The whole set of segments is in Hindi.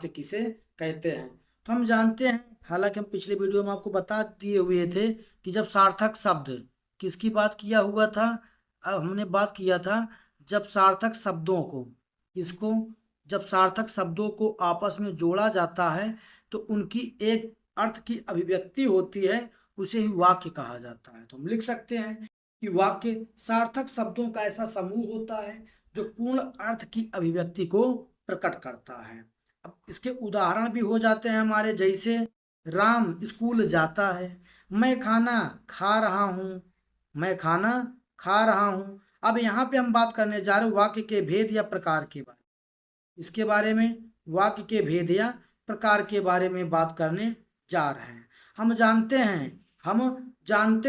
वाक्य किसे कहते हैं। तो हम जानते हैं, हालांकि हम पिछले वीडियो में आपको बता दिए हुए थे कि जब सार्थक शब्द, किसकी बात किया हुआ था, अब हमने बात किया था जब सार्थक शब्दों को, किसको, जब सार्थक शब्दों को आपस में जोड़ा जाता है तो उनकी एक अर्थ की अभिव्यक्ति होती है, उसे ही वाक्य कहा जाता है। तो हम लिख सकते हैं कि वाक्य सार्थक शब्दों का ऐसा समूह होता है जो पूर्ण अर्थ की अभिव्यक्ति को प्रकट करता है। अब इसके उदाहरण भी हो जाते हैं हमारे, जैसे राम स्कूल जाता है, मैं खाना खा रहा हूँ, मैं खाना खा रहा हूँ। अब यहाँ पे हम बात करने जा रहे हैं वाक्य के भेद या प्रकार के बारे में, इसके बारे में, वाक्य के भेद या प्रकार के बारे में बात करने जा रहे हैं। हम जानते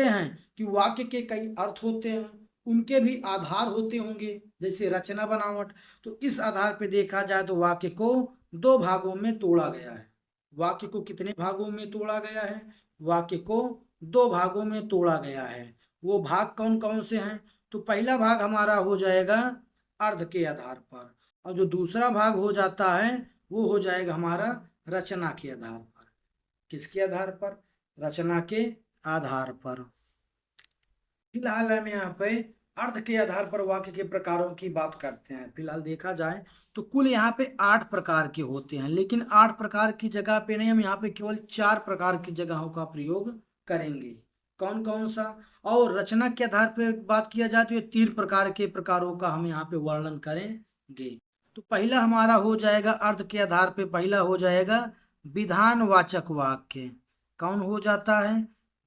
हैं कि वाक्य के कई अर्थ होते हैं, उनके भी आधार होते होंगे, जैसे रचना बनावट। तो इस आधार पे देखा जाए तो वाक्य को दो भागों में तोड़ा गया है। वाक्य को कितने भागों में तोड़ा गया है? वाक्य को दो भागों में तोड़ा गया है। वो भाग कौन कौन से हैं? तो पहला भाग हमारा हो जाएगा अर्थ के आधार पर, और जो दूसरा भाग हो जाता है वो हो जाएगा हमारा रचना के आधार पर। किसके आधार पर? रचना के आधार पर। फिलहाल हम यहाँ पे अर्थ के आधार पर वाक्य के प्रकारों की बात करते हैं। फिलहाल देखा जाए तो कुल यहाँ पे 8 प्रकार के होते हैं, लेकिन 8 प्रकार की जगह पे नहीं, हम यहाँ पे केवल 4 प्रकार की जगहों का प्रयोग करेंगे। कौन कौन सा? और रचना के आधार पर बात किया जाए तो ये 3 प्रकार के प्रकारों का हम यहाँ पे वर्णन करेंगे। तो पहला हमारा हो जाएगा अर्थ के आधार पे, पहला हो जाएगा विधानवाचक वाक्य। कौन हो जाता है?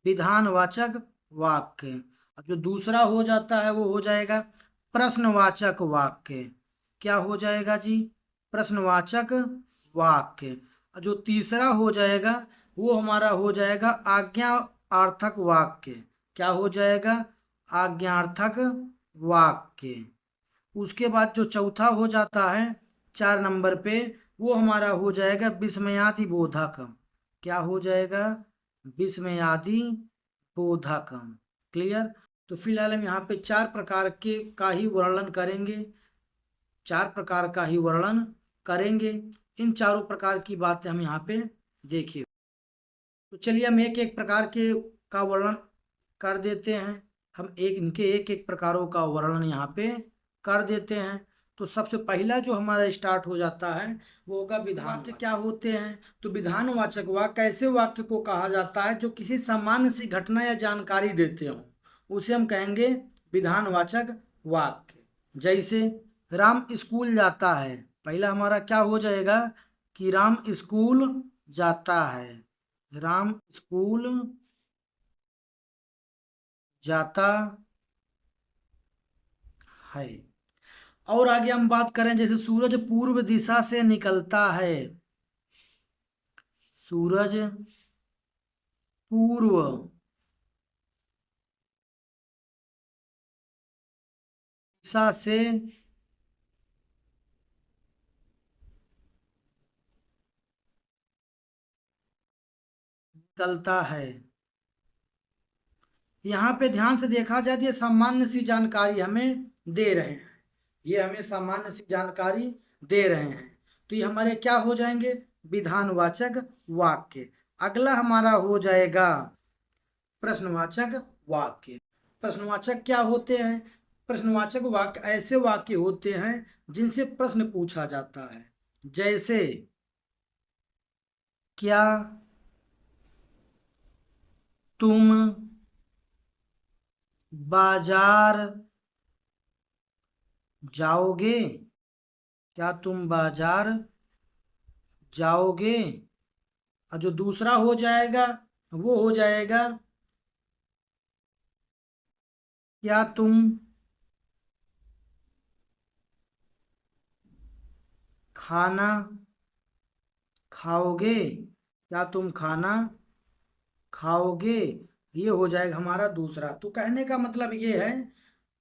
विधानवाचक वाक्य। और जो दूसरा हो जाता है वो हो जाएगा प्रश्नवाचक वाक्य। क्या हो जाएगा जी? प्रश्नवाचक वाक्य। और जो तीसरा हो जाएगा वो हमारा हो जाएगा आज्ञार्थक वाक्य। क्या हो जाएगा? आज्ञार्थक वाक्य। उसके बाद जो चौथा हो जाता है 4 नंबर पे, वो हमारा हो जाएगा विस्मयादि बोधक। क्या हो जाएगा? विस्मयादि बोधक। क्लियर? तो फिलहाल हम यहाँ पे 4 प्रकार के का ही वर्णन करेंगे, 4 प्रकार का ही वर्णन करेंगे। इन चारों प्रकार की बातें हम यहाँ पे देखिए। तो चलिए हम एक एक प्रकार के का वर्णन कर देते हैं। हम इनके एक एक प्रकारों का वर्णन यहाँ पे कर देते हैं। तो सबसे पहला जो हमारा स्टार्ट हो जाता है वो होगा विधान वाक्य। क्या होते हैं? तो विधानवाचक वाक्य ऐसे वाक्य को कहा जाता है जो किसी सामान्य सी घटना या जानकारी देते हो, उसे हम कहेंगे विधानवाचक वाक्य। जैसे राम स्कूल जाता है, पहला हमारा क्या हो जाएगा कि राम स्कूल जाता है, राम स्कूल जाता है। और आगे हम बात करें, जैसे सूरज पूर्व दिशा से निकलता है, सूरज पूर्व दिशा से निकलता है। यहाँ पे ध्यान से देखा जाए तो ये सामान्य सी जानकारी हमें दे रहे हैं, ये हमें सामान्य सी जानकारी दे रहे हैं। तो ये हमारे क्या हो जाएंगे? विधानवाचक वाक्य। अगला हमारा हो जाएगा प्रश्नवाचक वाक्य। प्रश्नवाचक क्या होते हैं? प्रश्नवाचक वाक्य ऐसे वाक्य होते हैं जिनसे प्रश्न पूछा जाता है। जैसे क्या तुम बाजार जाओगे? क्या तुम बाजार जाओगे? और जो दूसरा हो जाएगा वो हो जाएगा क्या तुम खाना खाओगे? क्या तुम खाना खाओगे? ये हो जाएगा हमारा दूसरा। तो कहने का मतलब ये है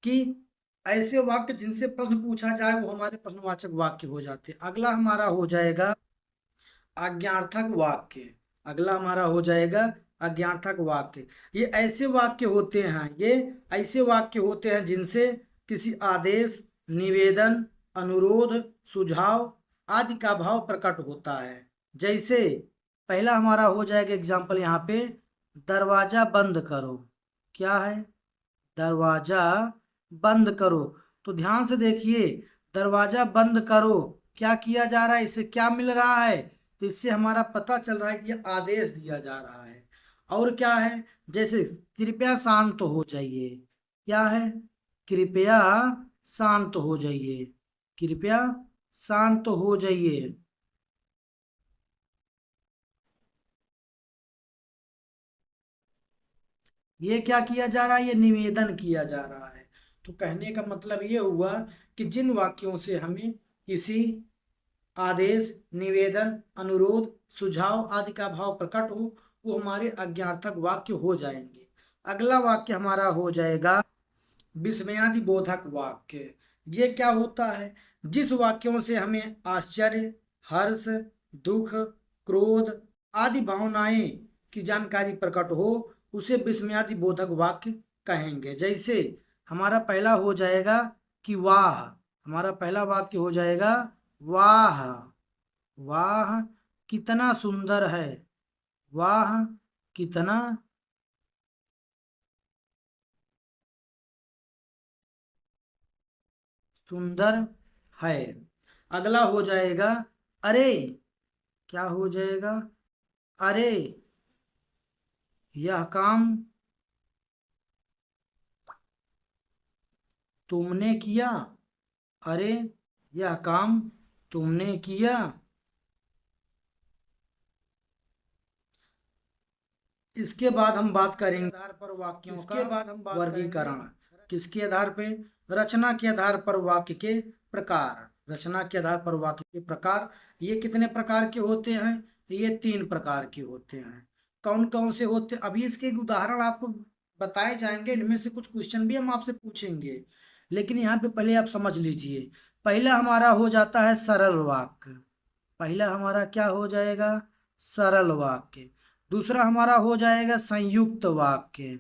कि ऐसे वाक्य जिनसे प्रश्न पूछा जाए वो हमारे प्रश्नवाचक वाक्य हो जाते हैं। अगला हमारा हो जाएगा आज्ञार्थक वाक्य। अगला हमारा हो जाएगा आज्ञार्थक वाक्य। ये ऐसे वाक्य होते हैं, ये ऐसे वाक्य होते हैं जिनसे किसी आदेश, निवेदन, अनुरोध, सुझाव आदि का भाव प्रकट होता है। जैसे पहला हमारा हो जाएगा एग्जाम्पल यहाँ पे, दरवाजा बंद करो। क्या है? दरवाजा बंद करो। तो ध्यान से देखिए, दरवाजा बंद करो, क्या किया जा रहा है, इससे क्या मिल रहा है? तो इससे हमारा पता चल रहा है कि यह आदेश दिया जा रहा है। और क्या है? जैसे कृपया शांत हो जाइए। क्या है? कृपया शांत हो जाइए। कृपया शांत हो जाइए। ये क्या किया जा रहा है? ये निवेदन किया जा रहा है। तो कहने का मतलब ये हुआ कि जिन वाक्यों से हमें किसी आदेश, निवेदन, अनुरोध, सुझाव आदि का भाव प्रकट हो, वो हमारे आज्ञार्थक वाक्य हो जाएंगे। अगला वाक्य हमारा हो जाएगा विस्मयादि बोधक वाक्य। ये क्या होता है? जिस वाक्यों से हमें आश्चर्य, हर्ष, दुख, क्रोध आदि भावनाएं की जानकारी प्रकट हो, उसे विस्मयादि बोधक वाक्य कहेंगे। जैसे हमारा पहला हो जाएगा कि वाह। हमारा पहला वाक्य हो जाएगा वाह। वाह कितना सुंदर है। वाह कितना सुंदर है। अगला हो जाएगा अरे। क्या हो जाएगा? अरे यह काम तुमने किया। अरे यह काम तुमने किया। इसके बाद हम बात करेंगे आधार पर वाक्यों का वर्गीकरण। किसके आधार पे? रचना के आधार पर वाक्य के प्रकार। रचना के आधार पर वाक्य के प्रकार। ये कितने प्रकार के होते हैं? ये 3 प्रकार के होते हैं। कौन कौन से होते हैं? अभी इसके एक उदाहरण आपको बताए जाएंगे, इनमें से कुछ क्वेश्चन भी हम आपसे पूछेंगे, लेकिन यहाँ पे पहले आप समझ लीजिए। पहला हमारा हो जाता है सरल वाक्य। पहला हमारा क्या हो जाएगा? सरल वाक्य। दूसरा हमारा हो जाएगा संयुक्त वाक्य।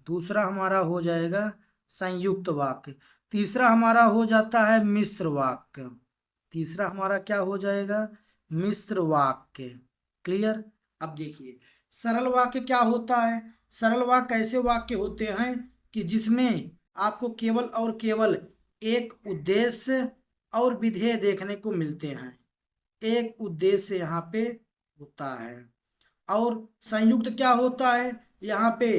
दूसरा हमारा हो जाएगा संयुक्त वाक्य। तीसरा हमारा हो जाता है मिश्र वाक्य। तीसरा हमारा क्या हो जाएगा? मिश्र वाक्य। क्लियर? अब देखिए, सरल वाक्य क्या होता है? सरल वाक्य ऐसे वाक्य होते हैं कि जिसमें आपको केवल और केवल एक उद्देश्य और विधेय देखने को मिलते हैं। एक उद्देश्य यहाँ पे होता है। और संयुक्त क्या होता है? यहाँ पे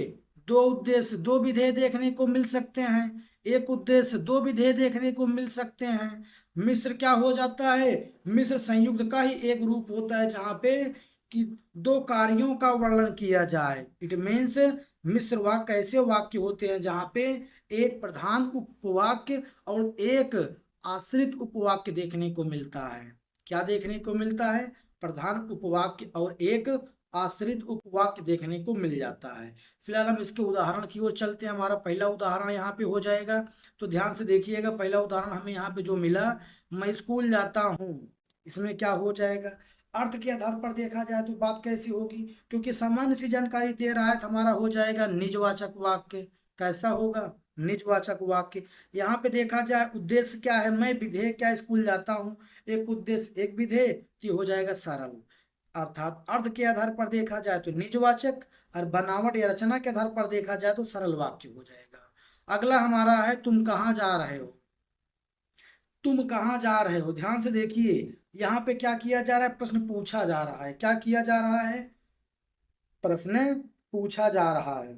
दो उद्देश्य, दो विधेय देखने को मिल सकते हैं। एक उद्देश्य, दो विधेय देखने को मिल सकते हैं। मिश्र क्या हो जाता है? मिश्र संयुक्त का ही एक रूप होता है, जहाँ पे कि दो कार्यों का वर्णन किया जाए। इट मीन्स मिश्र वाक्य ऐसे वाक्य होते हैं जहाँ पे एक प्रधान उपवाक्य और एक आश्रित उपवाक्य देखने को मिलता है। क्या देखने को मिलता है? प्रधान उपवाक्य और एक आश्रित उपवाक्य देखने को मिल जाता है। फिलहाल हम इसके उदाहरण की ओर चलते हैं। हमारा पहला उदाहरण यहाँ पे हो जाएगा, तो ध्यान से देखिएगा। पहला उदाहरण हमें यहाँ पे जो मिला, मैं स्कूल जाता हूँ। इसमें क्या हो जाएगा? अर्थ के आधार पर देखा जाए तो बात कैसी होगी? क्योंकि सामान्य सी जानकारी दे रहा है, तो हमारा हो जाएगा निजवाचक वाक्य। कैसा होगा? निजवाचक वाक्य। यहाँ पे देखा जाए उद्देश्य क्या है? मैं विधेय क्या स्कूल जाता हूँ। एक उद्देश्य एक विधेय, तो ये हो जाएगा सरल। अर्थात अर्थ के आधार पर देखा जाए तो निजवाचक, और बनावट या रचना के आधार पर देखा जाए तो सरल वाक्य हो जाएगा। अगला हमारा है तुम कहाँ जा रहे हो। तुम कहाँ जा रहे हो? ध्यान से देखिए, यहाँ पे क्या किया जा रहा है? प्रश्न पूछा जा रहा है। क्या किया जा रहा है? प्रश्न पूछा जा रहा है।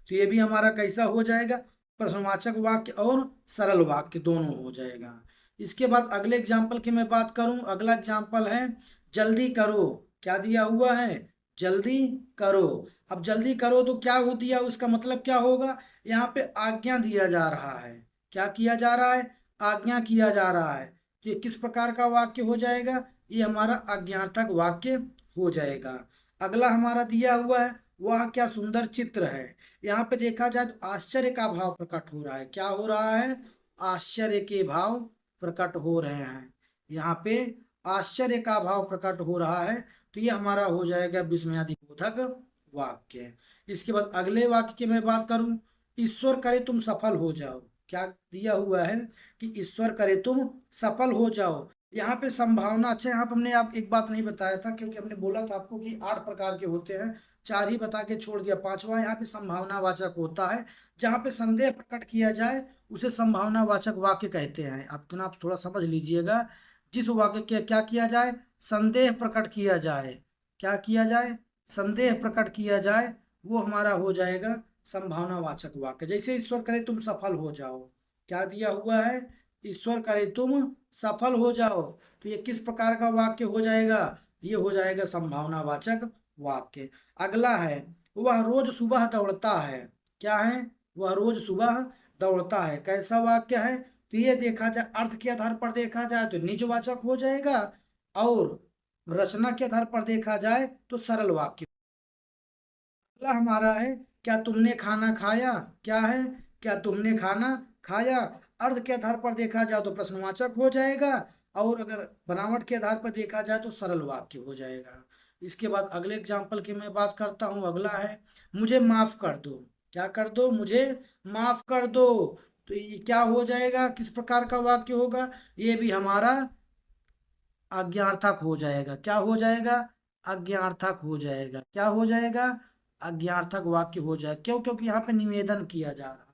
तो ये भी हमारा कैसा हो जाएगा? प्रश्नवाचक वाक्य और सरल वाक्य दोनों हो जाएगा। इसके बाद अगले एग्जाम्पल की मैं बात करूं, अगला एग्जाम्पल है जल्दी करो। क्या दिया हुआ है? जल्दी करो। अब जल्दी करो तो क्या हो दिया, उसका मतलब क्या होगा? यहाँ पे आज्ञा दिया जा रहा है। क्या किया जा रहा है? आज्ञा किया जा रहा है। तो ये किस प्रकार का वाक्य हो जाएगा? ये हमारा आज्ञार्थक वाक्य हो जाएगा। अगला हमारा दिया हुआ है वह क्या सुंदर चित्र है। यहाँ पे देखा जाए तो आश्चर्य का भाव प्रकट हो रहा है। क्या हो रहा है? आश्चर्य के भाव प्रकट हो रहे हैं। यहाँ पे आश्चर्य का भाव प्रकट हो रहा है। तो ये हमारा हो जाएगा विस्मयादि बोधक वाक्य। इसके बाद अगले वाक्य की मैं बात करूं, ईश्वर करे तुम सफल हो जाओ। क्या दिया हुआ है? कि ईश्वर करे तुम सफल हो जाओ। यहाँ पे संभावना, अच्छा यहाँ पे हमने आप एक बात नहीं बताया था, क्योंकि हमने बोला था आपको कि 8 प्रकार के होते हैं, 4 ही बता के छोड़ दिया, पांचवा यहाँ पे संभावना वाचक होता है। जहाँ पे संदेह प्रकट किया जाए उसे संभावना वाचक वाक्य कहते हैं। अब तो आप थोड़ा समझ लीजिएगा, जिस वाक्य के क्या किया जाए, संदेह प्रकट किया जाए, क्या किया जाए, संदेह प्रकट किया जाए, वो हमारा हो जाएगा संभावना वाचक वाक्य। जैसे ईश्वर करे तुम सफल हो जाओ, क्या दिया हुआ है, ईश्वर करे तुम सफल हो जाओ, तो ये किस प्रकार का वाक्य हो जाएगा, ये हो जाएगा संभावनावाचक वाक्य। अगला है, वह रोज सुबह दौड़ता है, क्या है, वह रोज सुबह दौड़ता है, कैसा वाक्य है, तो ये देखा जाए अर्थ के आधार पर देखा जाए तो निजवाचक हो जाएगा, और रचना के आधार पर देखा जाए तो सरल वाक्य। अगला हमारा है, क्या तुमने खाना खाया, क्या है, क्या तुमने खाना खाया, अर्थ के आधार पर देखा जाए तो प्रश्नवाचक हो जाएगा, और अगर बनावट के आधार पर देखा जाए तो सरल वाक्य हो जाएगा। इसके बाद अगले एग्जाम्पल की मैं बात करता हूँ। अगला है, मुझे माफ कर दो, क्या कर दो, मुझे माफ कर दो, तो ये क्या हो जाएगा, किस प्रकार का वाक्य होगा, ये भी हमारा आज्ञार्थक हो जाएगा, क्या हो जाएगा, आज्ञार्थक हो जाएगा, क्या हो जाएगा, आज्ञार्थक वाक्य हो जाएगा। क्यों, क्योंकि यहाँ पे निवेदन किया जा रहा है।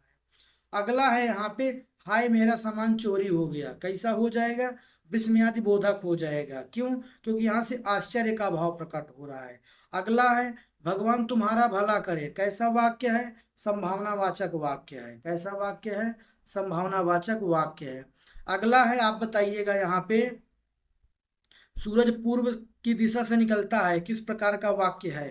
अगला है यहाँ पे, हाय मेरा सामान चोरी हो गया, कैसा हो जाएगा, विस्मयादि बोधक हो जाएगा, क्यों, क्योंकि यहाँ से आश्चर्य का भाव प्रकट हो रहा है। अगला है, भगवान तुम्हारा भला करे, कैसा वाक्य है, संभावनावाचक वाक्य है, कैसा वाक्य है, संभावनावाचक वाक्य है। अगला है, आप बताइएगा यहाँ पे, सूरज पूर्व की दिशा से निकलता है, किस प्रकार का वाक्य है,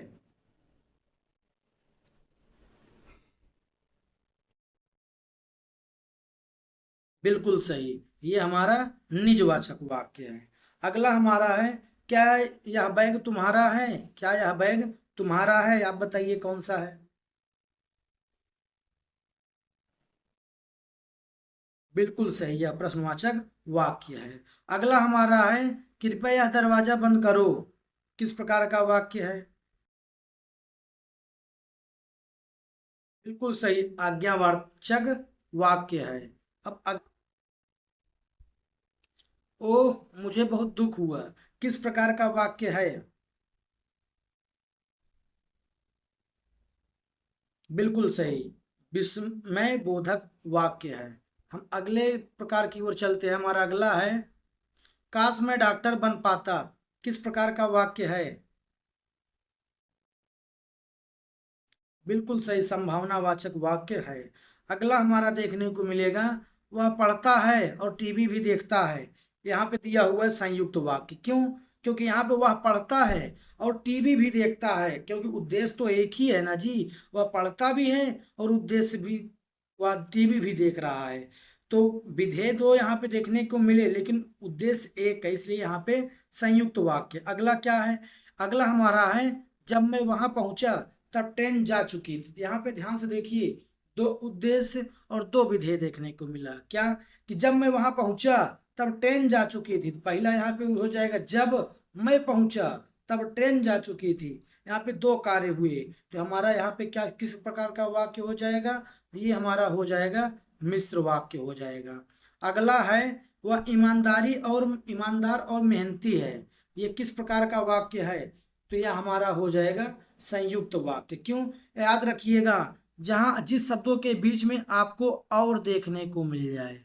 बिल्कुल सही, ये हमारा निजवाचक वाक्य है। अगला हमारा है, क्या यह बैग तुम्हारा है, क्या यह बैग तुम्हारा है, आप बताइए कौन सा है, बिल्कुल सही, यह प्रश्नवाचक वाक्य है। अगला हमारा है, कृपया यह दरवाजा बंद करो, किस प्रकार का वाक्य है, बिल्कुल सही, आज्ञावाचक वाक्य है। अब ओह मुझे बहुत दुख हुआ, किस प्रकार का वाक्य है, बिल्कुल सही, विस्मय बोधक वाक्य है। हम अगले प्रकार की ओर चलते हैं। हमारा अगला है, काश मैं डॉक्टर बन पाता, किस प्रकार का वाक्य है, बिल्कुल सही, संभावनावाचक वाक्य है। अगला हमारा देखने को मिलेगा, वह पढ़ता है और टीवी भी देखता है, यहाँ पे दिया हुआ है संयुक्त वाक्य, क्यों, क्योंकि यहाँ पे वह पढ़ता है और टीवी भी देखता है, क्योंकि उद्देश्य तो एक ही है ना जी, वह पढ़ता भी है और उद्देश्य भी, वह टीवी भी देख रहा है। तो विधेय दो यहाँ पे देखने को मिले, लेकिन उद्देश्य एक है, इसलिए यहाँ पे संयुक्त वाक्य। अगला क्या है, अगला हमारा है, जब मैं वहां पहुंचा तब ट्रेन जा चुकी थी, यहाँ पे ध्यान से देखिए, दो उद्देश्य और दो विधेय देखने को मिला, क्या, कि जब मैं वहां पहुंचा तब ट्रेन जा चुकी थी, पहला यहाँ पे हो जाएगा जब मैं पहुंचा तब ट्रेन जा चुकी थी, यहाँ पे दो कार्य हुए, तो हमारा यहाँ पे क्या, किस प्रकार का वाक्य हो जाएगा, ये हमारा हो जाएगा मिश्र वाक्य हो जाएगा। अगला है, वह ईमानदार और मेहनती है, ये किस प्रकार का वाक्य है, तो यह हमारा हो जाएगा संयुक्त वाक्य। क्यों, याद रखिएगा, जहां जिस शब्दों के बीच में आपको और देखने को मिल जाए,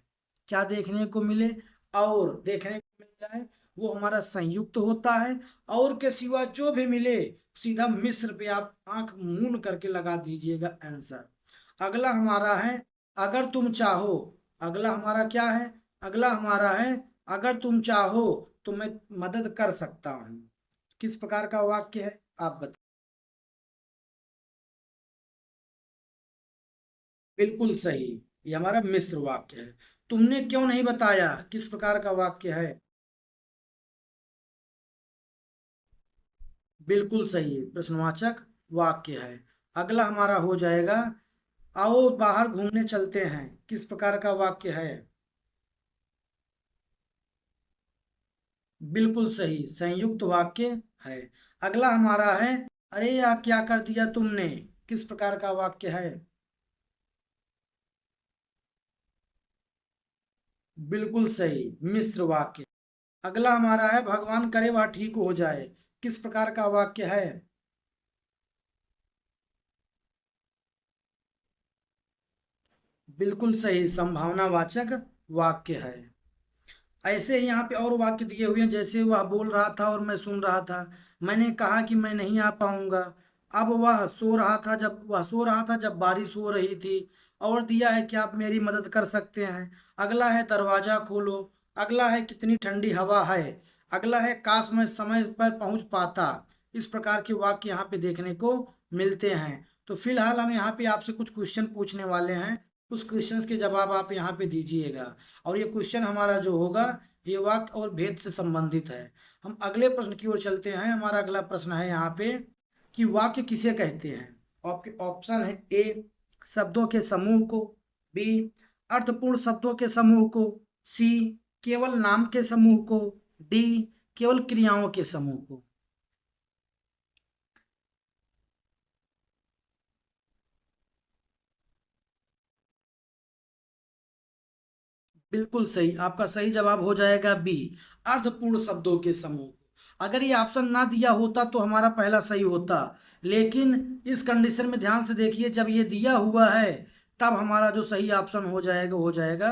क्या देखने को मिले, और देखने को मिल जाए, वो हमारा संयुक्त होता है। और के सिवा जो भी मिले सीधा मिस्र पे आप आंख मूंद करके लगा दीजिएगा आंसर। अगला हमारा है, अगर तुम चाहो, अगला हमारा क्या है, अगला हमारा है, अगर तुम चाहो तो मैं मदद कर सकता हूँ, किस प्रकार का वाक्य है, आप बताइए, बिल्कुल सही, ये हमारा मिश्र वाक्य है। तुमने क्यों नहीं बताया, किस प्रकार का वाक्य है, बिल्कुल सही, प्रश्नवाचक वाक्य है। अगला हमारा हो जाएगा, आओ बाहर घूमने चलते हैं, किस प्रकार का वाक्य है, बिल्कुल सही, संयुक्त वाक्य है। अगला हमारा है, अरे यार क्या कर दिया तुमने, किस प्रकार का वाक्य है, बिल्कुल सही, मिश्र वाक्य। अगला हमारा है भगवान करे वह ठीक हो जाए, किस प्रकार का वाक्य है? बिल्कुल सही, संभावनावाचक वाक्य है। ऐसे ही यहाँ पे और वाक्य दिए हुए हैं, जैसे वह बोल रहा था और मैं सुन रहा था, मैंने कहा कि मैं नहीं आ पाऊंगा। अब वह सो रहा था जब बारिश हो रही थी। और दिया है कि आप मेरी मदद कर सकते हैं। अगला है दरवाजा खोलो। अगला है कितनी ठंडी हवा है। अगला है काश मैं समय पर पहुंच पाता। इस प्रकार के वाक्य यहाँ पे देखने को मिलते हैं। तो फिलहाल हम यहाँ पे आपसे कुछ क्वेश्चन पूछने वाले हैं। उस क्वेश्चंस के जवाब आप यहाँ पे दीजिएगा। और ये क्वेश्चन हमारा जो होगा, ये वाक्य और भेद से संबंधित है। हम अगले प्रश्न की ओर चलते हैं। हमारा अगला प्रश्न है यहाँ पे कि वाक्य किसे कहते हैं। आपके ऑप्शन है: ए शब्दों के समूह को, बी अर्थपूर्ण शब्दों के समूह को, सी केवल नाम के समूह को, डी केवल क्रियाओं के समूह को। बिल्कुल सही, आपका सही जवाब हो जाएगा बी, अर्थपूर्ण शब्दों के समूह। अगर ये ऑप्शन ना दिया होता तो हमारा पहला सही होता। लेकिन इस कंडीशन में ध्यान से देखिए, जब ये दिया हुआ है तब हमारा जो सही ऑप्शन हो जाएगा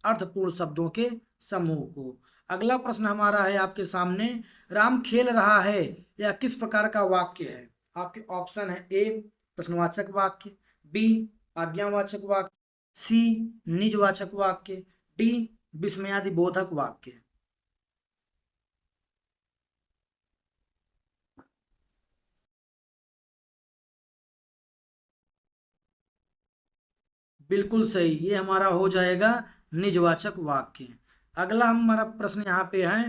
अर्थपूर्ण शब्दों के समूह को। अगला प्रश्न हमारा है आपके सामने: राम खेल रहा है यह किस प्रकार का वाक्य है? आपके ऑप्शन है: ए प्रश्नवाचक वाक्य, बी आज्ञावाचक वाक्य, सी निजवाचक वाक्य, डी विस्मयादि बोधक वाक्य। बिल्कुल सही, ये हमारा हो जाएगा निजवाचक वाक्य। अगला हमारा प्रश्न यहाँ पे है: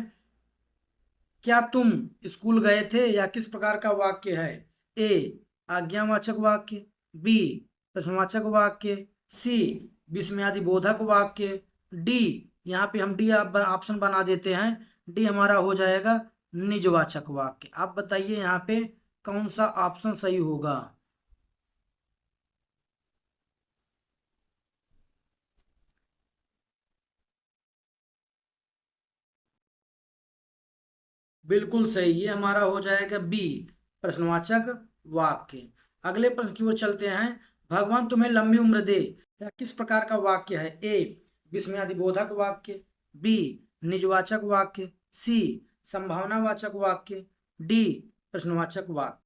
क्या तुम स्कूल गए थे या किस प्रकार का वाक्य है? ए आज्ञावाचक वाक्य, बी प्रश्नवाचक वाक्य, सी विस्मयादि बोधक वाक्य, डी, यहाँ पे हम डी ऑप्शन बना देते हैं, डी हमारा हो जाएगा निजवाचक वाक्य। आप बताइए यहाँ पे कौन सा ऑप्शन सही होगा? बिल्कुल सही, ये हमारा हो जाएगा बी प्रश्नवाचक वाक्य। अगले प्रश्न की ओर चलते हैं: भगवान तुम्हें लंबी उम्र दे यह किस प्रकार का वाक्य है? ए विस्मयादिबोधक वाक्य, बी निजवाचक वाक्य, सी संभावनावाचक वाक्य, डी प्रश्नवाचक वाक्य।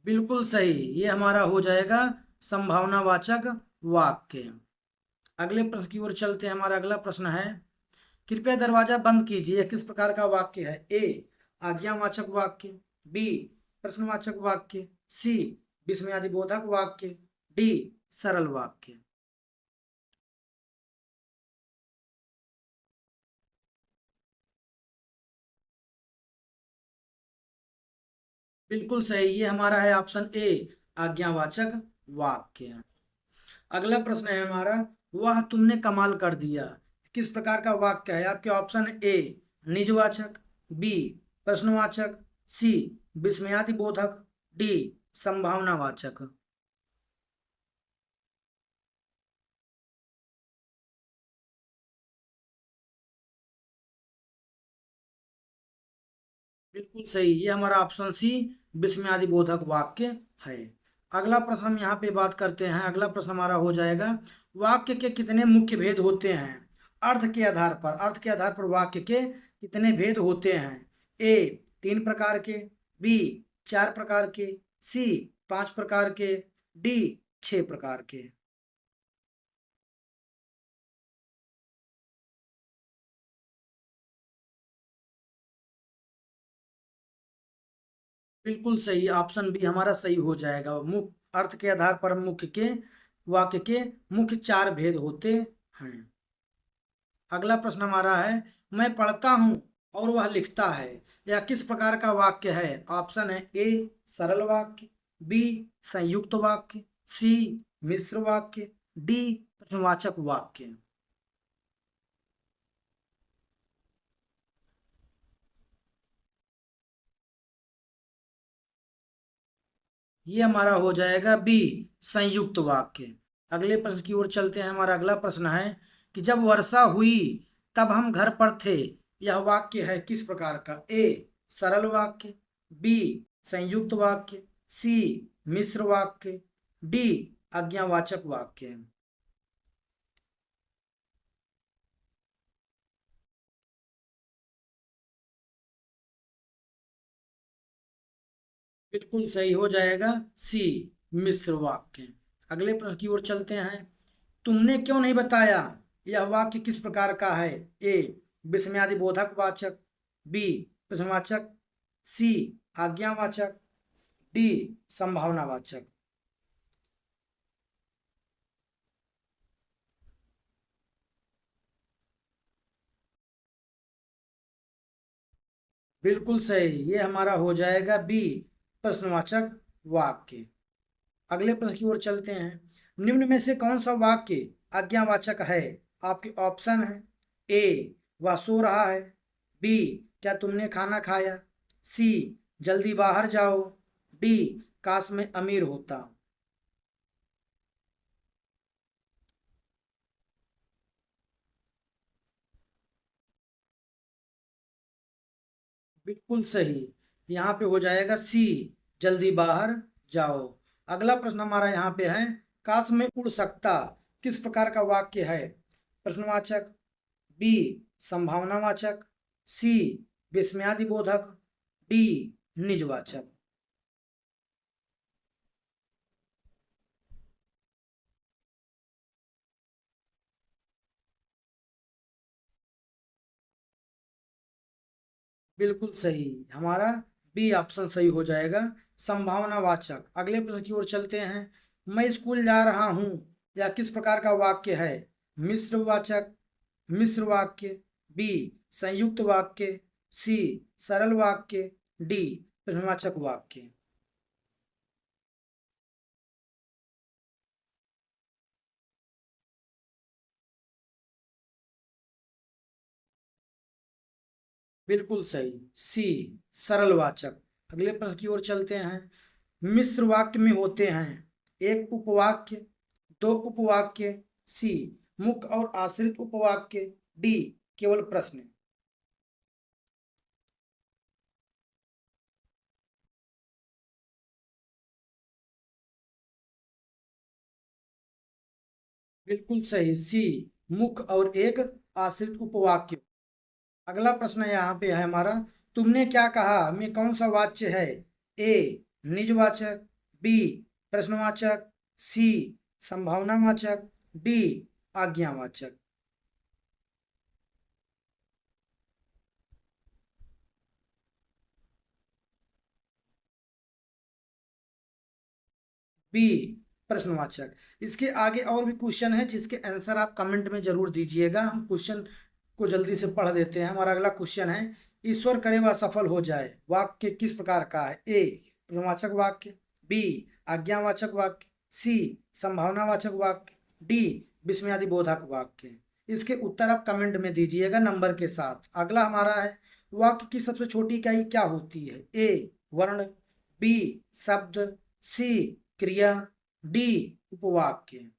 बिल्कुल सही, ये हमारा हो जाएगा संभावनावाचक वाक्य। अगले प्रश्न की ओर चलते हैं। हमारा अगला प्रश्न है: कृपया दरवाजा बंद कीजिए किस प्रकार का वाक्य है? ए आज्ञावाचक वाक्य, बी प्रश्नवाचक वाक्य, सी विस्मयादिबोधक वाक्य, डी सरल वाक्य। बिल्कुल सही, ये हमारा है ऑप्शन ए आज्ञावाचक वाक्य। अगला प्रश्न है हमारा: वाह तुमने कमाल कर दिया किस प्रकार का वाक्य है? आपके ऑप्शन है: ए निजवाचक, बी प्रश्नवाचक, सी विस्मयादिबोधक, डी संभावनावाचक। बिल्कुल सही, ये हमारा ऑप्शन सी विस्मयादिबोधक वाक्य है। अगला प्रश्न हम यहाँ पे बात करते हैं। अगला प्रश्न हमारा हो जाएगा: वाक्य के कितने मुख्य भेद होते हैं? अर्थ के आधार पर वाक्य के कितने भेद होते हैं? ए तीन प्रकार के, बी चार प्रकार के, सी पांच प्रकार के, डी छह प्रकार के। बिल्कुल सही, ऑप्शन बी हमारा सही हो जाएगा। मुख्य अर्थ के आधार पर वाक्य के मुख्य चार भेद होते हैं। अगला प्रश्न हमारा है: मैं पढ़ता हूं और वह लिखता है यह किस प्रकार का वाक्य है? ऑप्शन है: ए सरल वाक्य, बी संयुक्त वाक्य, सी मिश्र वाक्य, डी प्रश्नवाचक वाक्य। ये हमारा हो जाएगा बी, संयुक्त वाक्य। अगले प्रश्न की ओर चलते हैं। हमारा अगला प्रश्न है कि जब वर्षा हुई तब हम घर पर थे। यह वाक्य है किस प्रकार का? ए, सरल वाक्य, बी, संयुक्त वाक्य, सी, मिश्र वाक्य, डी, आज्ञावाचक वाक्य। बिल्कुल सही हो जाएगा सी, मिश्र वाक्य। अगले प्रश्न की ओर चलते हैं। तुमने क्यों नहीं बताया, यह वाक्य किस प्रकार का है? ए, विस्मयादि बोधक वाचक, बी, प्रश्नवाचक, सी, आज्ञावाचक, डी, संभावनावाचक। बिल्कुल सही, ये हमारा हो जाएगा बी, प्रश्नवाचक वाक्य। अगले प्रश्न की ओर चलते हैं। निम्न में से कौन सा वाक्य आज्ञावाचक है? आपके ऑप्शन है। ए, वह सो रहा है, बी, क्या तुमने खाना खाया, सी, जल्दी बाहर जाओ, डी, काश मैं अमीर होता। बिल्कुल सही, यहाँ पे हो जाएगा सी, जल्दी बाहर जाओ। अगला प्रश्न हमारा यहाँ पे है, काश मैं उड़ सकता किस प्रकार का वाक्य है? प्रश्नवाचक, बी, संभावनावाचक, सी, विस्मयादिबोधक, डी, निजवाचक। बिल्कुल सही, हमारा बी ऑप्शन सही हो जाएगा, संभावनावाचक। अगले प्रश्न की ओर चलते हैं। मैं स्कूल जा रहा हूँ, यह किस प्रकार का वाक्य है? मिश्रवाचक, मिश्र वाक्य, बी, संयुक्त वाक्य, सी, सरल वाक्य, डी, प्रश्नवाचक वाक्य। बिल्कुल सही, सी, सरल वाचक। अगले प्रश्न की ओर चलते हैं। मिश्र वाक्य में होते हैं एक उपवाक्य, दो उपवाक्य, सी, मुख्य और आश्रित उपवाक्य, डी, केवल प्रश्न। बिल्कुल सही, सी, मुख्य और एक आश्रित उपवाक्य। अगला प्रश्न यहाँ पे है हमारा, तुमने क्या कहा में कौन सा वाच्य है? ए, निजवाचक, बी, प्रश्नवाचक, सी, संभावनावाचक, डी, आज्ञावाचक। बी, प्रश्नवाचक। इसके आगे और भी क्वेश्चन है जिसके आंसर आप कमेंट में जरूर दीजिएगा। हम क्वेश्चन को जल्दी से पढ़ देते हैं। हमारा अगला क्वेश्चन है, ईश्वर करे वह सफल हो जाए वाक्य किस प्रकार का है? ए, प्रश्नवाचक वाक्य, बी, आज्ञावाचक वाक्य, सी, संभावनावाचक वाक्य, डी, विस्मयादि बोधक वाक्य। इसके उत्तर आप कमेंट में दीजिएगा नंबर के साथ। अगला हमारा है, वाक्य की सबसे छोटी इकाई क्या होती है? ए, वर्ण, बी, शब्द, सी, क्रिया, डी, उपवाक्य।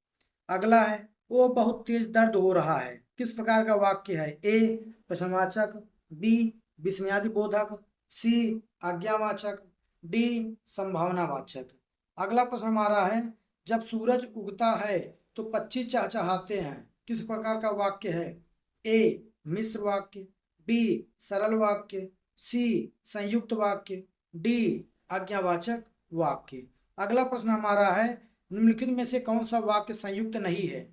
अगला है, वो बहुत तेज दर्द हो रहा है किस प्रकार का वाक्य है? ए, प्रश्नवाचक, बी, विस्मयादि बोधक, सी, आज्ञावाचक, डी, संभावनावाचक। अगला प्रश्न हमारा है, जब सूरज उगता है तो पक्षी चहचहाते हैं किस प्रकार का वाक्य है? ए, मिश्र वाक्य, बी, सरल वाक्य, सी, संयुक्त वाक्य, डी, आज्ञावाचक वाक्य। अगला प्रश्न हमारा है, निम्नलिखित में से कौन सा वाक्य संयुक्त नहीं है?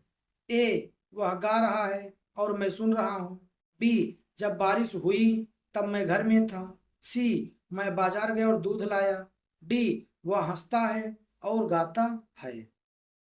ए, वह गा रहा है और मैं सुन रहा हूँ, बी, जब बारिश हुई तब मैं घर में था, सी, मैं बाजार गया और दूध लाया, डी, वह हंसता है और गाता है।